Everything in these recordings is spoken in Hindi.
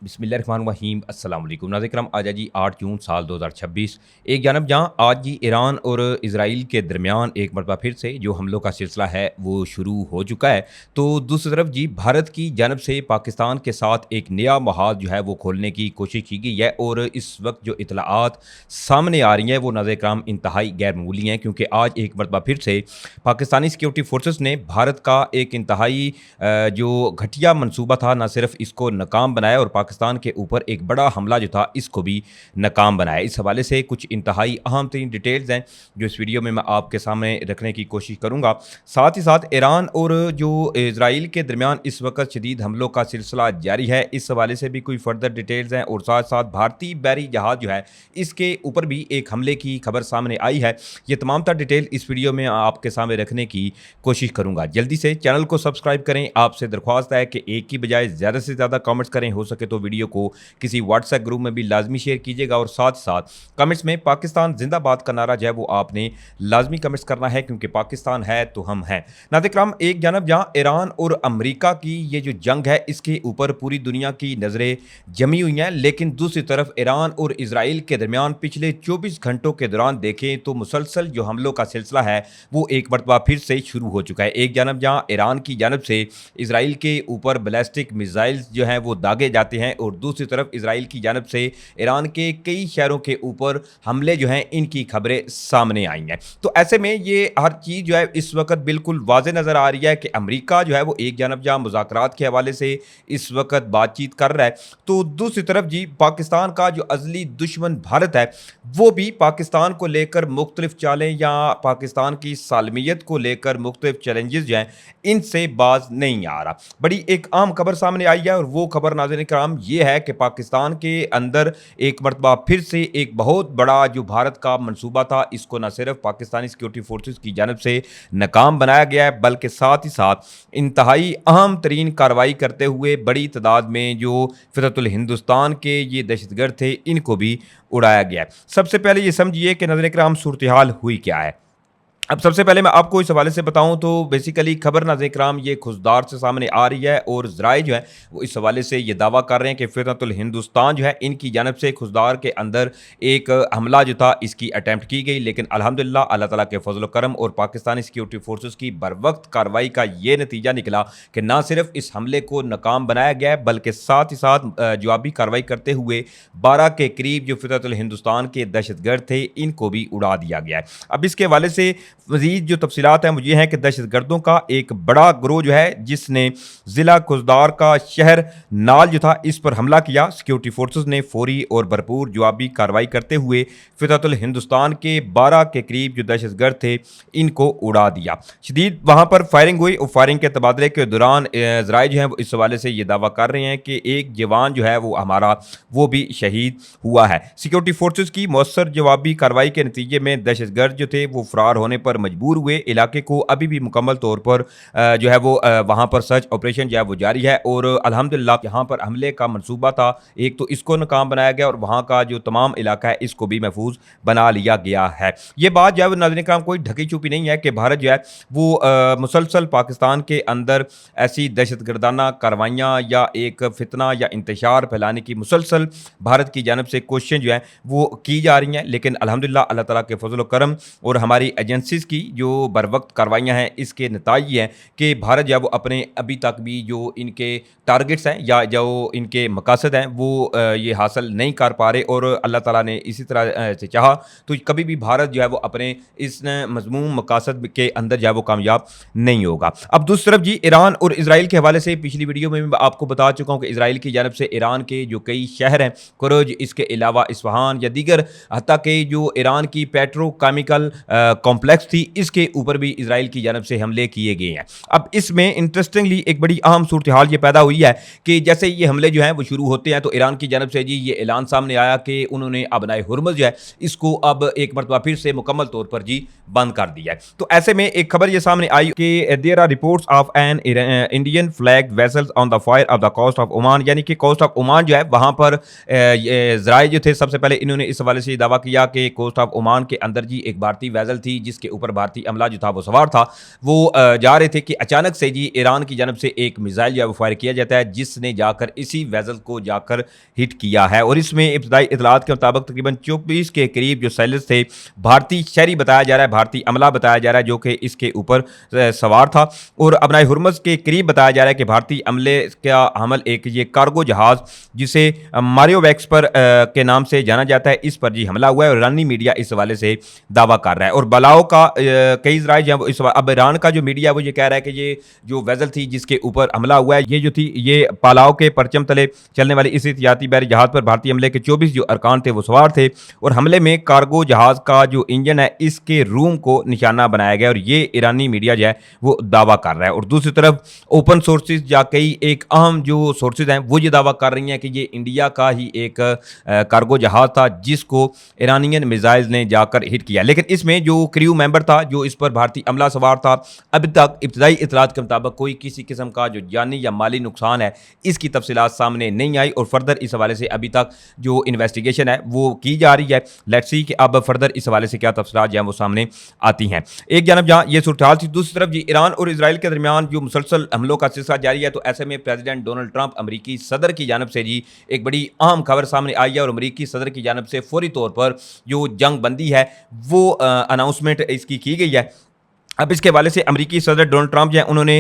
बिस्मिल्लाहिर्रहमानिर्रहीम अस्सलाम वालेकुम नाज़रीन आज जी 8 जून साल 2026 एक जानब जहाँ आज जी ईरान और इजराइल के दरमियान एक मरतबा फिर से जो हमलों का सिलसिला है वो शुरू हो चुका है। तो दूसरी तरफ जी भारत की जानब से पाकिस्तान के साथ एक नया महाज जो है वो खोलने की कोशिश की गई है और इस वक्त जो इतलाआत सामने आ रही हैं वो नाज़रीन कराम इंतहाई गैर मामूली हैं, क्योंकि आज एक मरतबा फिर से पाकिस्तानी सिक्योरिटी फोर्सेस ने भारत का एक इंतहाई जो घटिया मनसूबा था न सिर्फ इसको नाकाम बनाया और पाकिस्तान के ऊपर एक बड़ा हमला जो था इसको भी नाकाम बनाया। इस हवाले से कुछ इंतहाई अहम तरीन डिटेल्स हैं जो इस वीडियो में मैं आपके सामने रखने की कोशिश करूँगा। साथ ही साथ ईरान और जो इसराइल के दरमियान इस वक्त शदीद हमलों का सिलसिला जारी है, इस हवाले से भी कोई फर्दर डिटेल्स हैं और साथ साथ भारतीय बैरी जहाज़ जो है इसके ऊपर भी एक हमले की खबर सामने आई है। ये तमाम तर डिटेल इस वीडियो में आपके सामने रखने की कोशिश करूँगा। जल्दी से चैनल को सब्सक्राइब करें। आपसे दरख्वास्त है कि एक की बजाय ज़्यादा से ज़्यादा कमेंट्स करें, हो सके तो वीडियो को किसी व्हाट्सएप ग्रुप में भी लाजमी शेयर कीजिएगा और साथ साथ कमेंट्स में पाकिस्तान जिंदाबाद का नारा जो है वो आपने लाजमी कमेंट्स करना है, क्योंकि पाकिस्तान है तो हम हैं। नाज़रीन एक जानब जहां ईरान और अमेरिका की ये जो जंग है इसके ऊपर पूरी दुनिया की नज़रें जमी हुई हैं, लेकिन दूसरी तरफ ईरान और इसराइल के दरमियान पिछले 24 घंटों के दौरान देखें तो मुसलसल जो हमलों का सिलसिला है वो एक मरतबा फिर से शुरू हो चुका है। एक जानब जहां ईरान की जानब से इसराइल के ऊपर बैलिस्टिक मिसाइल्स जो हैं वो दागे जाते हैं और दूसरी तरफ इसराइल की जानब से ईरान के कई शहरों के ऊपर हमले जो हैं इनकी खबरें सामने आई हैं। तो ऐसे में ये हर चीज़ जो है इस वक्त बिल्कुल वाज़े नज़र आ रही है कि अमेरिका जो है वो एक जानब जहाँ मुज़ाकरात के हवाले से इस वक्त बातचीत कर रहा है, तो दूसरी तरफ जी पाकिस्तान का जो अज़ली दुश्मन भारत है वो भी पाकिस्तान को लेकर मुख्तलिफ चालें या पाकिस्तान की सालमियत को लेकर मुख्तलिफ चैलेंजेस जो हैं इनसे बाज नहीं आ रहा। बड़ी एक आम खबर सामने आई है और वो खबर नाज़रीन कराम ये है कि पाकिस्तान के अंदर एक मरतबा फिर से एक बहुत बड़ा जो भारत का मनसूबा था इसको न सिर्फ पाकिस्तानी सिक्योरिटी फोर्सेस की जानब से नाकाम बनाया गया है, बल्कि साथ ही साथ इंतहाई अहम तरीन कार्रवाई करते हुए बड़ी तादाद में जो फितरतुल हिंदुस्तान के ये दहशतगर्द थे इनको भी उड़ाया गया है। सबसे पहले ये समझिए कि नाज़रीन कराम सूरत हाल हुई क्या है। अब सबसे पहले मैं आपको इस हवाले से बताऊं तो बेसिकली खबर नाज़रीन कराम ये खुशदार से सामने आ रही है और ज़राए जो है वो इस हवाले से ये दावा कर रहे हैं कि फितरतुल हिंदुस्तान जो है इनकी जानब से खुशदार के अंदर एक हमला जो था इसकी अटैम्प्ट की गई, लेकिन अल्हम्दुलिल्लाह अल्लाह ताला के फजल करम और पाकिस्तानी सिक्योरिटी फोर्सेस की बर वक्त कार्रवाई का ये नतीजा निकला कि ना सिर्फ इस हमले को नाकाम बनाया गया है बल्कि साथ ही साथ जवाबी कार्रवाई करते हुए 12 के करीब जो फितरतुल हिंदुस्तान के दहशतगर्द थे इनको भी उड़ा दिया गया है। अब इसके हवाले से मज़ीद जो तफसीलात हैं वो ये हैं कि दहशतगर्दों का एक बड़ा ग्रोह जो है जिसने ज़िला खुजदार का शहर नाल जो था इस पर हमला किया। सिक्योरिटी फोर्सेस ने फौरी और भरपूर जवाबी कार्रवाई करते हुए फितरतुल हिंदुस्तान के 12 के करीब जो दहशतगर्द थे इनको उड़ा दिया। शदीद वहाँ पर फायरिंग हुई और फायरिंग के तबादले के दौरान ज़राए जो हैं वो इस हवाले से ये दावा कर रहे हैं कि एक जवान जो है वो हमारा वो भी शहीद हुआ है। सिक्योरिटी फोर्सेस की मौसर जवाबी कार्रवाई के नतीजे में दहशतगर्द जो थे वो फरार होने पर मजबूर हुए। इलाके को अभी भी मुकम्मल तौर पर जो है वो वहाँ पर सर्च ऑपरेशन जो है वो जारी है और अल्हम्दुलिल्लाह यहाँ पर हमले का मंसूबा था एक तो इसको नाकाम बनाया गया और वहाँ का जो तमाम इलाका है इसको भी महफूज बना लिया गया है। ये बात जो है वो नाज़रीन कराम कोई ढकी छुपी नहीं है कि भारत जो है वो मुसलसल पाकिस्तान के अंदर ऐसी दहशतगर्दाना कार्रवाइयाँ या एक फितना या इंतशार फैलाने की मुसलसल भारत की जानब से कोशिशें जो है वो की जा रही हैं, लेकिन अल्हम्दुलिल्लाह अल्लाह ताला के फजल करम और हमारी एजेंसीज़ की जो बर वक्त कार्रवाइयाँ हैं इसके नताइज हैं कि भारत जो है वो अपने अभी तक भी जो इनके टारगेट्स हैं या जो इनके मकासद हैं वो ये हासिल नहीं कर पा रहे और अल्लाह ताला ने इसी तरह से चाहा तो कभी भी भारत जो है वो अपने इस मज़मूम मकासद के अंदर जो है वो कामयाब नहीं होगा। अब दूसरी तरफ जी ईरान और इसराइल के हवाले से पिछली वीडियो में मैं आपको बता चुका हूँ कि इसराइल की जानब से ईरान के जो कई शहर हैं कुरज, इसके अलावा इस्फहान या दीगर हत्ता के जो ईरान की पेट्रोकेमिकल कॉम्प्लेक्स थी इसके ऊपर भी इसराइल की जानब से हमले किए गए हैं। अब इसमें इंटरेस्टिंगली एक बड़ी अहम सूरत हाल ये पैदा हुई है कि जैसे ये हमले जो हैं वो शुरू होते हैं तो ईरान की जानब से जी ये ऐलान सामने आया कि उन्होंने अबनाए हुर्मुज़ जो है इसको अब एक मरतबा फिर से मुकम्मल तौर पर जी बंद कर दिया है। तो ऐसे में एक खबर ये सामने आई कि there are reports of an Indian flag vessels on the fire off the coast of Oman, यानी कि कोस्ट ऑफ ओमान जो है वहाँ पर ज़राए जो थे सबसे पहले इन्होंने इस हवाले से दावा किया कि कोस्ट ऑफ ओमान के अंदर जी एक भारतीय वेसल थी जिसके ऊपर ऊपर भारतीय अमला जो था वो सवार था, वो जा रहे थे कि अचानक से जी ईरान की जानब से एक मिसाइल जो है वो फायर किया जाता है, जिसने जाकर इसी वेसल को जाकर हिट किया है। और इसमें इब्तदाई इतलात के मुताबिक तकरीबन 24 के करीब जो सैलर्स थे, भारतीय शहरी बताया जा रहा है, भारतीय अमला बताया जा रहा है, जो कि इसके ऊपर सवार था। और अपनाए हुरमस के करीब बताया जा रहा है कि भारतीय अमले का हमल एक ये कार्गो जहाज जिसे मारियोवैक्स पर के नाम से जाना जाता है, इस पर जी हमला हुआ है। और ईरानी मीडिया इस हवाले से दावा कर रहा है। और बलाओ का कई जराए जो इस अब ईरान का जो मीडिया वो ये कह रहा है कि ये जो वेसल थी जिसके ऊपर हमला हुआ है, ये जो थी ये पालाव के परचम तले चलने वाली इस एहतियाती बहरी जहाज पर भारतीय हमले के 24 जो अरकान थे वो सवार थे। और हमले में कार्गो जहाज का जो इंजन है इसके रूम को निशाना बनाया गया। और ये ईरानी मीडिया जो है वो दावा कर रहा है। और दूसरी तरफ ओपन सोर्सेज या कई एक अहम जो सोर्सेज हैं वो ये दावा कर रही हैं कि ये इंडिया का ही एक कार्गो जहाज था जिसको ईरानियन मिसाइल्स ने जाकर हिट किया। लेकिन इसमें जो क्रू मेंबर था जो इस पर भारतीय अमला सवार था, अभी तक इब्तदाई इतलात के मुताबिक कोई किसी किस्म का जो जानी या माली नुकसान है इसकी तफसीलात सामने नहीं आई। और फर्दर इस हवाले से अभी तक जो इन्वेस्टिगेशन है वो की जा रही है। लेट्स सी कि अब फर्दर इस हवाले से क्या तफसीलात जो है वो सामने आती हैं। एक जानब जहां ये सूरत हाल थी, दूसरी तरफ जी ईरान और इजराइल के दरमियान जो मुसलसल हमलों का सिलसिला जारी है, तो ऐसे में प्रेसिडेंट डोनाल्ड ट्रंप अमरीकी सदर की जानब से जी एक बड़ी अहम खबर सामने आई है। और अमरीकी सदर की जानब से फौरी तौर पर जो जंग बंदी है वो अनाउंसमेंट इसकी की गई है। अब इसके हवाले से अमरीकी सदर डोनाल्ड ट्रंप जो है उन्होंने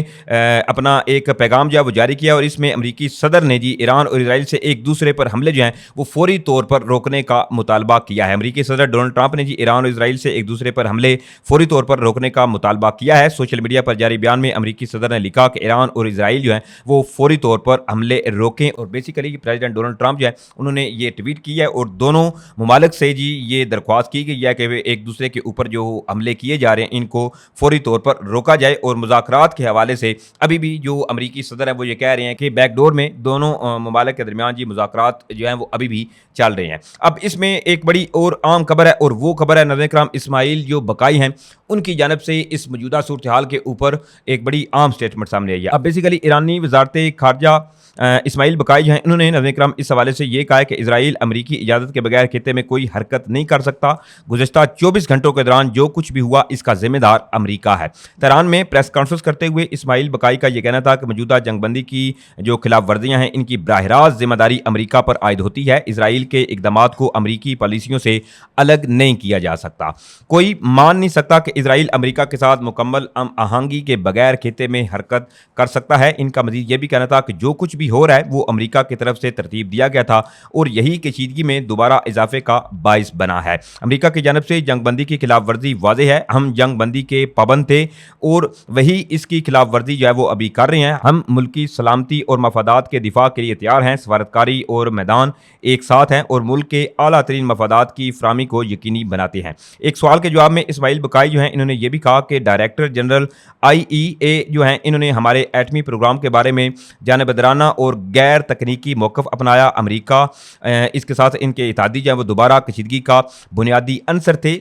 अपना एक पैगाम जो है वो जारी किया। और इसमें अमरीकी सदर ने जी ईरान और इजराइल से एक दूसरे पर हमले जो हैं वो फौरी तौर पर रोकने का मुतालबा किया है। अमरीकी सदर डोनाल्ड ट्रंप ने जी ईरान और इजराइल से एक दूसरे पर हमले फौरी तौर पर रोकने का मुतालबा किया है। सोशल मीडिया पर जारी बयान में अमरीकी सदर ने लिखा कि ईरान और इजराइल जो है वो फौरी तौर पर हमले रोकें। और बेसिकली प्रेसिडेंट डोनाल्ड ट्रंप जो है उन्होंने ये ट्वीट किया है और दोनों ममालिक से जी ये दरख्वास्त की गई है कि वे एक दूसरे के ऊपर जो हमले किए जा रहे हैं इनको फौरी तौर पर रोका जाए। और मुज़ाकरात के हवाले से अभी भी जो अमरीकी सदर है वो ये कह रहे हैं कि बैकडोर में दोनों ममालिक के दरमियान जी मुज़ाकरात जो हैं वो अभी भी चल रहे हैं। अब इसमें एक बड़ी और आम खबर है और वो खबर है नाज़रीन किराम इस्माइल जो बकाई हैं उनकी जानब से इस मौजूदा सूरत हाल के ऊपर एक बड़ी आम स्टेटमेंट सामने आई है। अब बेसिकली ईरानी वजारत खारजा इस्माइल बकाई जो हैं इन्होंने नाज़रीन किराम इस हवाले से ये कहा है कि इजराइल अमरीकी इजाज़त के बगैर खित्ते में कोई हरकत नहीं कर सकता। गुज़श्ता 24 घंटों के दौरान जो कुछ भी हुआ इसका जिम्मेदार अमरीका है। तेहरान में प्रेस कॉन्फ्रेंस करते हुए इस्माइल बकाई का यह कहना था कि मौजूदा जंगबंदी की जो खिलाफ वर्जियाँ हैं इनकी बराह जिम्मेदारी अमरीका पर आयद होती है। इसराइल के इकदाम को अमरीकी पॉलिसियों से अलग नहीं किया जा सकता। कोई मान नहीं सकता कि इसराइल अमरीका के साथ मुकम्मल आहंगी के बगैर खित्ते में हरकत कर सकता है। इनका मजीद यह भी कहना था कि जो कुछ भी हो रहा है वो अमरीका की तरफ से तरतीब दिया गया था और यही कशीदगी में दोबारा इजाफे का बाइस बना है। अमरीका की जानब से जंगबंदी की खिलाफ वर्जी वाज़ेह है। हम जंगबंदी के पाबंद थे और वही इसकी खिलाफ वर्जी जो है वो अभी कर रहे हैं। हम मुल्की सलामती और मफादात के दिफा के लिए तैयार हैं। सफारतकारी और मैदान एक साथ हैं और मुल्क के आला तरीन मफादात की फरामी को यकीनी बनाते हैं। एक सवाल के जवाब में इस्माइल बकाई जो हैं इन्होंने ये भी कहा कि डायरेक्टर जनरल IEA जो हैं इन्होंने हमारे एटमी प्रोग्राम के बारे में जानबदराना और गैर तकनीकी मौक़िफ़ अपनाया। अमरीका इसके साथ इनके इत्तेहादी जो है वो दोबारा कशीदगी का बुनियादी अंसर थे,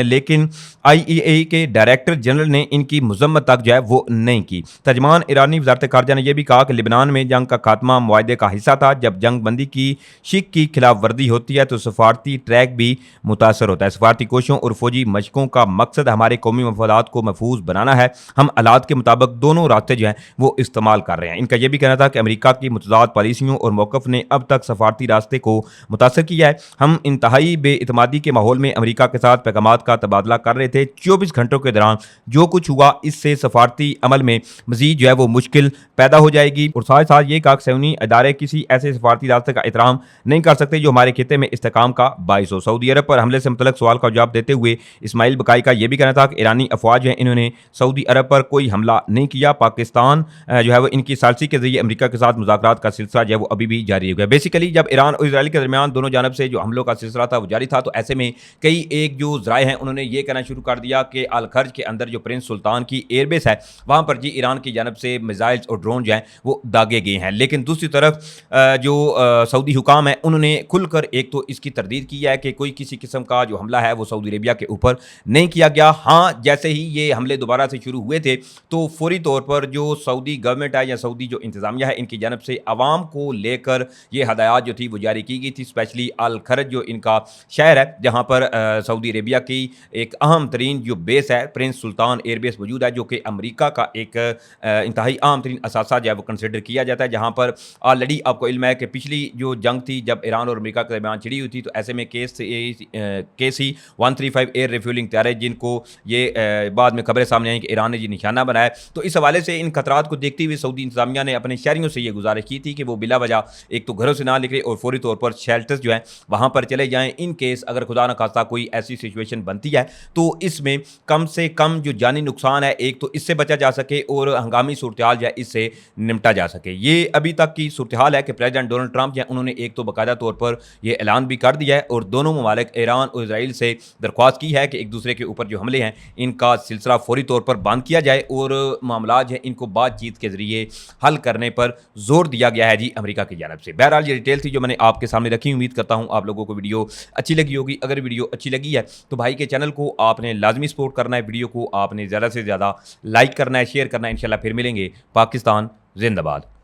लेकिन IEA के डायरेक्टर जनरल ने इनकी मजम्मत तक जो है वो नहीं की। तर्जमान ईरानी वज़ारत ख़ारजा ने यह भी कहा कि लिबनान में जंग का खात्मा मुआहदे का हिस्सा था। जब जंग बंदी की शिक की खिलाफ वर्दी होती है तो सफारती ट्रैक भी मुतासर होता है। सफारती कोशिशों और फौजी मशकों का मकसद हमारे कौमी मफादात को महफूज बनाना है। हम हालात के मुताबिक दोनों रास्ते जो हैं वो इस्तेमाल कर रहे हैं। इनका यह भी कहना था कि अमरीका की मुतज़ाद पॉलिसियों और मौक़िफ़ ने अब तक सफारती रास्ते को मुतासर किया है। हम इंतहाई बेइतमादी के माहौल में अमरीका के साथ पैगामात का तबादला कर रहे थे। 24 घंटों के दौरान जो कुछ हुआ इससे सफारती अमल में मजीद जो है वो मुश्किल पैदा हो जाएगी। और साथ साथ ये कहा कि सऊदी अदारे किसी ऐसे सफारती रास्ते का एहतराम नहीं कर सकते जो हमारे खित्ते में इस्तेकाम का बाइस हो। सऊदी अरब पर हमले से मुतल्लिक़ सवाल का जवाब देते हुए इस्माइल बकाई का यह भी कहना था कि ईरानी अफवाज हैं इन्होंने सऊदी अरब पर कोई हमला नहीं किया। पाकिस्तान जो है वो इनकी सालसी के जरिए अमरीका के साथ मुज़ाकरात का सिलसिला जो है वो अभी भी जारी हो गया। बेसिकली जब ईरान और इजराइल के दरमियान दोनों जानब से जो हमलों का सिलसिला था वो जारी था तो ऐसे में कई एक जो ज़राए हैं उन्होंने ये कहना शुरू कर दिया कि अल खर्ज के अंदर जो प्रिंस सुल्तान की एयरबेस है वहाँ पर जी ईरान की जानब से मिसाइल्स और ड्रोन जो हैं वो दागे गए हैं। लेकिन दूसरी तरफ जो सऊदी हुकाम है उन्होंने खुलकर एक तो इसकी तरदीद की है कि कोई किसी किस्म का जो हमला है वो सऊदी अरेबिया के ऊपर नहीं किया गया। हाँ, जैसे ही ये हमले दोबारा से शुरू हुए थे तो फौरी तौर पर जो सऊदी गवर्नमेंट है या सऊदी जो इंतज़ामिया है इनकी जानब से आवाम को लेकर ये हदायत जो थी वो जारी की गई थी। स्पेशली अल खरज जो इनका शहर है जहाँ पर सऊदी अरेबिया की एक अहम तरीन जो बेस है प्रिंस सुल्तान एयरबेस मौजूद है, जो कि अमरीका का एक इंतहाई अहम तरीन असासा जो है वो कंसिडर किया जाता है, जहाँ पर ऑलरेडी आपको इल्म है कि पिछली जो जंग थी जब ईरान और अमेरिका के दरमियान छिड़ी हुई थी तो ऐसे में KC-135 एयर रिफ्यूलिंग तैयारे जिनको ये बाद में खबरें सामने आई कि ईरान ने जी निशाना बनाया। तो इस हवाले से इन खतरात को देखते हुए सऊदी इंतजामिया ने अपने शहरियों से ये गुजारिश की थी कि वो बिला वजह एक तो घरों से ना निकले और फौरी तौर पर शेल्टर्स जो हैं वहाँ पर चले जाएँ। इन केस अगर खुदा न खास्ता कोई ऐसी सिचुएशन बनती है तो इसमें कम से कम जो जानी नुकसान है एक तो इससे बचा जा सके और हंगामी सूरत हाल जो है इससे निपटा जा सके। ये अभी तक की सूरत हाल है कि प्रेसिडेंट डोनाल्ड ट्रंप जो है उन्होंने एक तो बाकायदा तौर पर यह ऐलान भी कर दिया है और दोनों ममालिक ईरान और इसराइल से दरख्वास्त की है कि एक दूसरे के ऊपर जो हमले हैं इनका सिलसिला फौरी तौर पर बंद किया जाए और मामला जो है इनको बातचीत के जरिए हल करने पर जोर दिया गया है जी अमेरिका की जानब से। बहरहाल ये डिटेल थी जो मैंने आपके सामने रखी। उम्मीद करता हूँ आप लोगों को वीडियो अच्छी लगी होगी। अगर वीडियो अच्छी लगी है तो भाई के चैनल को आपने लाजमी सपोर्ट करना है, वीडियो को आपने ज़्यादा से ज़्यादा लाइक करना है, शेयर करना है। इंशाल्लाह फिर मिलेंगे। पाकिस्तान जिंदाबाद।